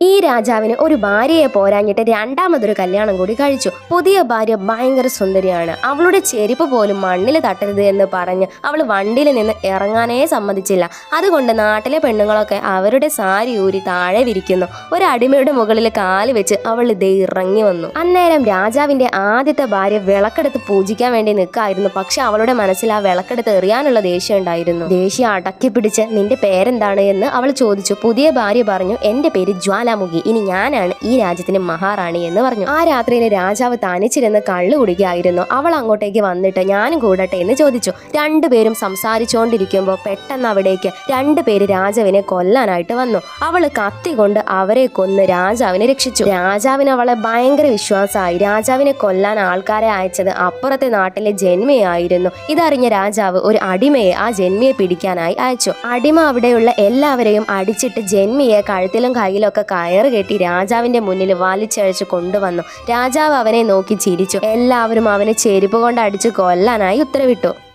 ഈ രാജാവിന് ഒരു ഭാര്യയെ പോരാഞ്ഞിട്ട് രണ്ടാമതൊരു കല്യാണം കൂടി കഴിച്ചു. പുതിയ ഭാര്യ ഭയങ്കര സുന്ദരിയാണ്. അവളുടെ ചെരുപ്പ് പോലും മണ്ണിൽ തട്ടരുത് എന്ന് പറഞ്ഞ് അവൾ വണ്ടിയിൽ നിന്ന് ഇറങ്ങാനേ സമ്മതിച്ചില്ല. അതുകൊണ്ട് നാട്ടിലെ പെണ്ണുങ്ങളൊക്കെ അവരുടെ സാരി ഊരി താഴെ വിരിക്കുന്നു. ഒരു അടിമയുടെ മുകളിൽ കാല് വെച്ച് അവൾ ഇതേ ഇറങ്ങി വന്നു. അന്നേരം രാജാവിന്റെ ആദ്യത്തെ ഭാര്യ വിളക്കെടുത്ത് പൂജിക്കാൻ വേണ്ടി നിൽക്കായിരുന്നു. പക്ഷെ അവളുടെ മനസ്സിൽ ആ വിളക്കെടുത്ത് എറിയാനുള്ള ദേഷ്യം ഉണ്ടായിരുന്നു. ദേഷ്യം അടക്കി പിടിച്ച് നിന്റെ പേരെന്താണ് എന്ന് അവൾ ചോദിച്ചു. പുതിയ ഭാര്യ പറഞ്ഞു, എന്റെ പേര് ജ്വാലാമുഖി, ഇനി ഞാനാണ് ഈ രാജ്യത്തിന്റെ മഹാറാണി എന്ന് പറഞ്ഞു. ആ രാത്രിയിൽ രാജാവ് തനിച്ചിരുന്ന് കള്ളു കുടിക്കുകയായിരുന്നു. അവൾ അങ്ങോട്ടേക്ക് വന്നിട്ട് ഞാനും കൂടട്ടെ എന്ന് ചോദിച്ചു. രണ്ടുപേരും സംസാരിച്ചുകൊണ്ടിരിക്കുമ്പോൾ പെട്ടെന്ന് അവിടേക്ക് രണ്ടുപേര് രാജാവിനെ കൊല്ലാനായിട്ട് വന്നു. അവള് കത്തി കൊണ്ട് അവരെ കൊന്ന് രാജാവിനെ രക്ഷിച്ചു. രാജാവിന് അവളെ ഭയങ്കര വിശ്വാസമായി. രാജാവിനെ കൊല്ലാൻ ആൾക്കാരെ അയച്ചത് അപ്പുറത്തെ നാട്ടിലെ ജന്മിയായിരുന്നു. ഇതറിഞ്ഞ രാജാവ് ഒരു അടിമയെ ആ ജന്മിയെ പിടിക്കാനായി അയച്ചു. അടിമ അവിടെയുള്ള എല്ലാവരെയും അടിച്ചിട്ട് ജന്മിയെ കഴുത്തിലും കയ്യിലൊക്കെ കയറ് കെട്ടി രാജാവിന്റെ മുന്നിൽ വലിച്ചഴച്ച് കൊണ്ടുവന്നു. രാജാവ് അവനെ നോക്കി ചിരിച്ചു. എല്ലാവരും അവനെ ചെരുപ്പ് കൊണ്ട് അടിച്ചു കൊല്ലാനായി ഉത്തരവിട്ടു.